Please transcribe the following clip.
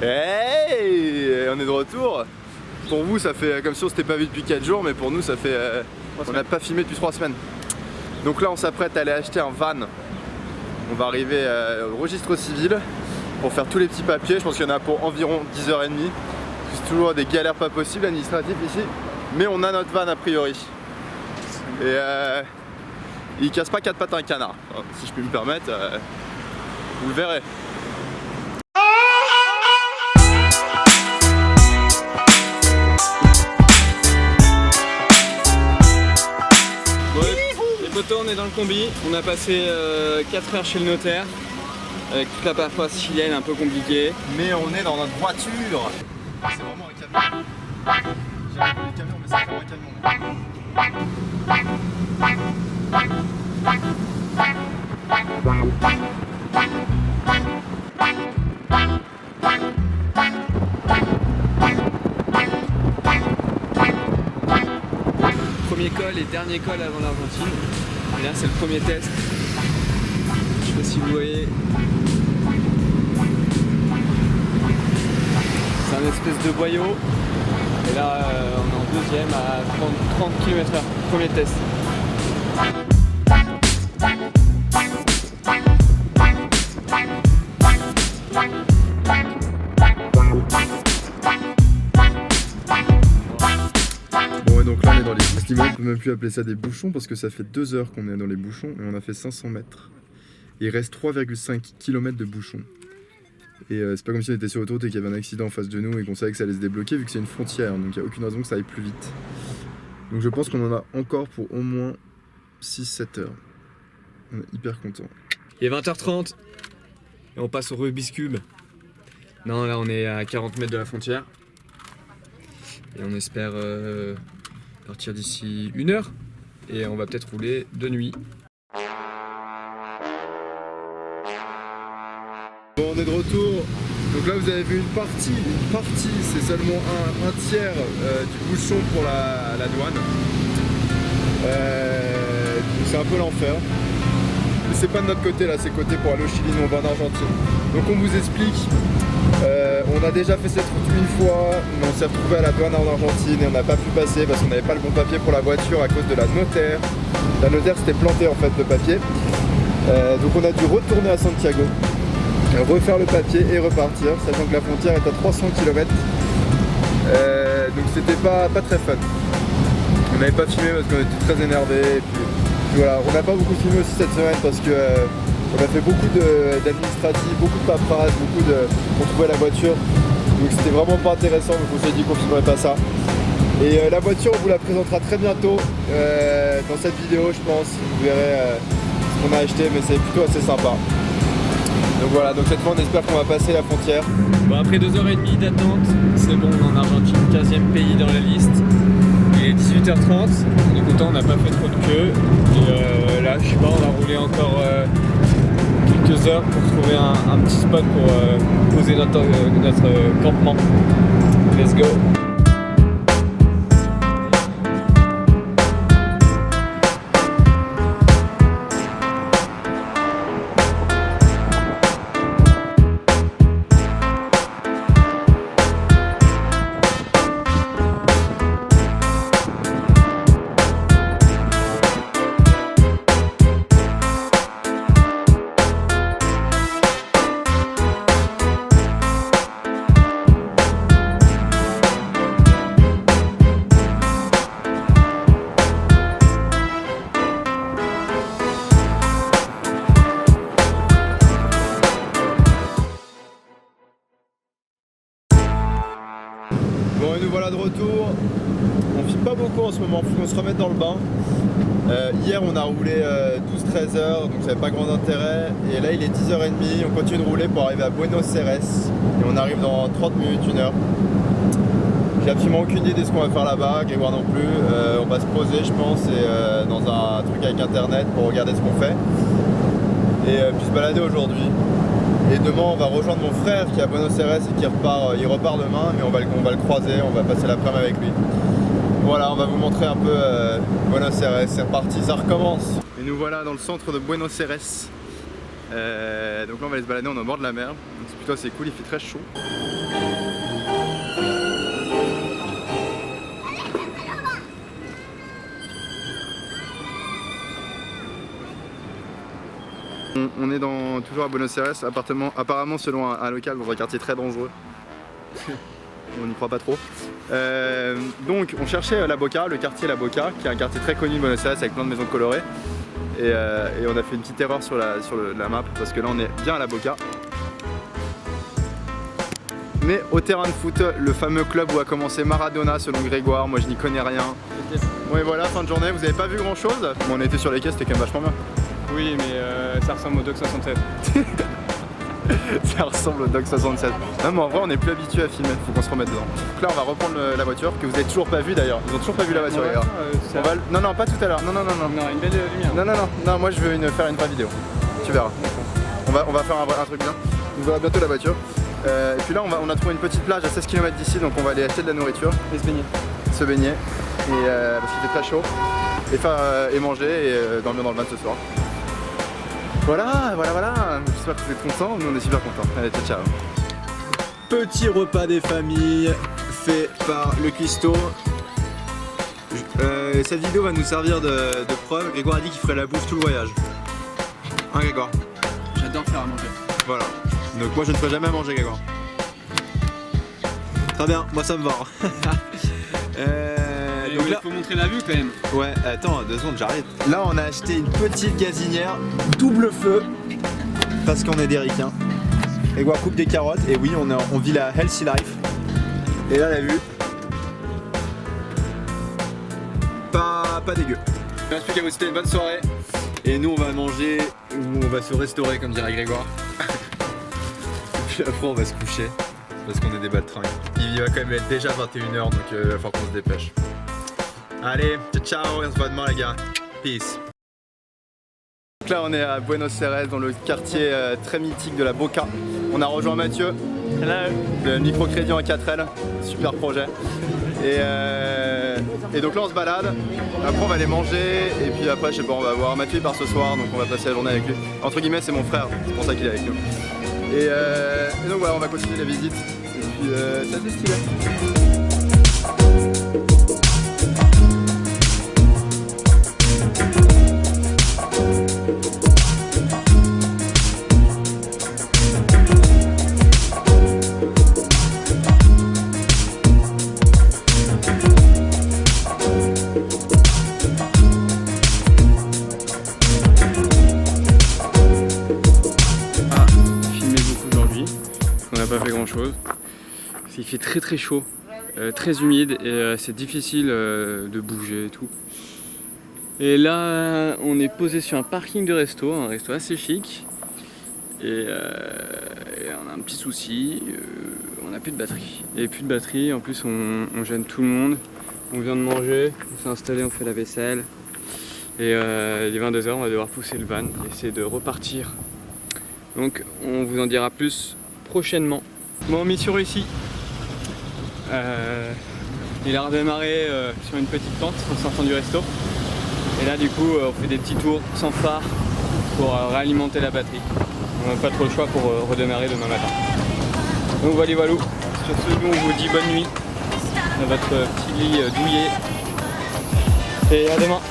Hey, on est de retour. Pour vous ça fait comme si on s'était pas vu depuis 4 jours, mais pour nous ça fait on n'a pas filmé depuis 3 semaines. Donc là on s'apprête à aller acheter un van. On va arriver au registre civil pour faire tous les petits papiers. Je pense qu'il y en a pour environ 10h30. C'est toujours des galères pas possibles administratives ici. Mais on a notre van a priori. Et il casse pas 4 pattes à un canard, si je puis me permettre. Vous le verrez. On est dans le combi, on a passé 4 heures chez le notaire avec toute la paperasse chilienne un peu compliquée. Mais on est dans notre voiture. C'est vraiment un camion. J'ai appelé le camion mais c'est vraiment un camion. Premier col et dernier col avant l'Argentine. Et là c'est le premier test. Je sais pas si vous voyez. C'est un espèce de boyau. Et là on est en deuxième à 30 km/h. Premier test. Donc là on est dans les bouchons, on peut même plus appeler ça des bouchons parce que ça fait 2 heures qu'on est dans les bouchons et on a fait 500 mètres. Il reste 3,5 km de bouchons. Et c'est pas comme si on était sur l'autoroute et qu'il y avait un accident en face de nous et qu'on savait que ça allait se débloquer vu que c'est une frontière, donc il n'y a aucune raison que ça aille plus vite. Donc je pense qu'on en a encore pour au moins 6-7 heures. On est hyper content. Il est 20h30 et on passe au Rubik's Cube. Non, là on est à 40 mètres de la frontière. Et on espère partir d'ici 1 heure. Et on va peut-être rouler de nuit. Bon, on est de retour. Donc là vous avez vu une partie, c'est seulement un tiers du bouchon pour la douane. C'est un peu l'enfer. Mais c'est pas de notre côté là, c'est côté pour aller au Chili, nous on va en Argentine. Donc on vous explique. On a déjà fait cette route une fois, mais on s'est retrouvé à la douane en Argentine et on n'a pas pu passer parce qu'on n'avait pas le bon papier pour la voiture à cause de la notaire. La notaire s'était plantée en fait de papier. Donc on a dû retourner à Santiago, refaire le papier et repartir, sachant que la frontière est à 300 km. Donc c'était pas très fun. On n'avait pas filmé parce qu'on était très énervés. Et puis voilà, on n'a pas beaucoup filmé aussi cette semaine parce que on a fait beaucoup d'administratifs, beaucoup de paperasse, pour trouver la voiture. Donc c'était vraiment pas intéressant, donc on s'est dit qu'on filmerait pas ça. Et la voiture, on vous la présentera très bientôt dans cette vidéo, je pense. Vous verrez ce qu'on a acheté, mais c'est plutôt assez sympa. Donc voilà, donc cette fois on espère qu'on va passer la frontière. Bon, après 2h30 d'attente, c'est bon, on est en Argentine, 15e pays dans la liste. Il est 18h30, on est content, on n'a pas fait trop de queue. Et là, je sais pas, on va rouler encore quelques heures pour trouver un petit spot pour poser notre campement. Let's go! Bon, et nous voilà de retour. On filme pas beaucoup en ce moment, faut qu'on se remette dans le bain. Hier on a roulé 12-13 heures, donc ça n'avait pas grand intérêt. Et là il est 10h30, on continue de rouler pour arriver à Buenos Aires. Et on arrive dans 30 minutes, 1 heure. J'ai absolument aucune idée de ce qu'on va faire là-bas, Grégoire non plus. On va se poser je pense et, dans un truc avec internet pour regarder ce qu'on fait. Et puis se balader aujourd'hui. Et demain on va rejoindre mon frère qui est à Buenos Aires et qui repart, il repart demain, mais on va le croiser, on va passer l'après-midi avec lui. Voilà, on va vous montrer un peu Buenos Aires, c'est reparti, ça recommence. Et nous voilà dans le centre de Buenos Aires. Donc là on va aller se balader, on est au bord de la mer, donc c'est plutôt assez cool, il fait très chaud. On est toujours à Buenos Aires, apparemment selon un local dans un quartier très dangereux. On n'y croit pas trop. Donc on cherchait La Boca, le quartier La Boca, qui est un quartier très connu de Buenos Aires avec plein de maisons colorées. Et on a fait une petite erreur sur la map parce que là on est bien à La Boca. Mais au terrain de foot, le fameux club où a commencé Maradona selon Grégoire, moi je n'y connais rien. Bon et voilà, fin de journée, vous avez pas vu grand chose. Bon, on était sur les quais, c'était quand même vachement bien. Oui, mais ça ressemble au Doc 67. Ça ressemble au Doc 67. Non mais en vrai on est plus habitué à filmer, faut qu'on se remette dedans. Donc là on va reprendre la voiture, que vous avez toujours pas vu d'ailleurs. Ils ont toujours pas vu la voiture les gars. Non pas tout à l'heure, non. Non, une belle lumière. Non, moi je veux faire une vraie vidéo. Tu verras. On va faire un truc bien. On verra bientôt la voiture. Et puis là on a trouvé une petite plage à 16 km d'ici, donc on va aller acheter de la nourriture. Et se baigner. Se baigner. Et parce qu'il fait très chaud. Et manger et dormir dans le van ce soir. Voilà. J'espère que vous êtes contents, nous on est super contents. Allez, ciao. Petit repas des familles fait par le cuistot. Cette vidéo va nous servir de preuve. Grégoire a dit qu'il ferait la bouffe tout le voyage. Hein Grégoire? J'adore faire à manger. Voilà. Donc moi je ne ferai jamais à manger Grégoire. Très bien, moi ça me va. Donc là, faut montrer la vue quand même. Ouais, attends, 2 secondes, j'arrête. Là, on a acheté une petite gazinière double feu parce qu'on est des ricains. Et on coupe des carottes. Et oui, on vit la healthy life. Et là, la vue, pas dégueu. Il reste plus qu'à vous souhaiter une bonne soirée. Et nous, on va manger ou on va se restaurer, comme dirait Grégoire. Et puis après, on va se coucher parce qu'on est des baltringues. Il va quand même être déjà 21h, donc il va falloir qu'on se dépêche. Allez, ciao, on se voit demain les gars. Peace. Donc là on est à Buenos Aires dans le quartier très mythique de La Boca. On a rejoint Mathieu. Hello. Le microcrédit en 4L, super projet. Et donc là on se balade, après on va aller manger et puis après je sais pas, on va voir. Mathieu il part ce soir donc on va passer la journée avec lui. Entre guillemets c'est mon frère, c'est pour ça qu'il est avec nous. Et donc voilà, on va continuer la visite. Et puis c'est assez stylé. Pas fait grand chose. Il fait très chaud, très humide et c'est difficile de bouger et tout. Et là on est posé sur un parking de resto, un resto assez chic. Et on a un petit souci, on n'a plus de batterie. Et plus de batterie, en plus on gêne tout le monde. On vient de manger, on s'est installé, on fait la vaisselle. Et il est 22h, on va devoir pousser le van et essayer de repartir. Donc on vous en dira plus prochainement. Bon, mission réussie. Il a redémarré sur une petite pente en sortant du resto. Et là du coup on fait des petits tours sans phare pour réalimenter la batterie. On n'a pas trop le choix pour redémarrer demain matin. Donc voilà. Sur ce, nous on vous dit bonne nuit dans votre petit lit douillet. Et à demain.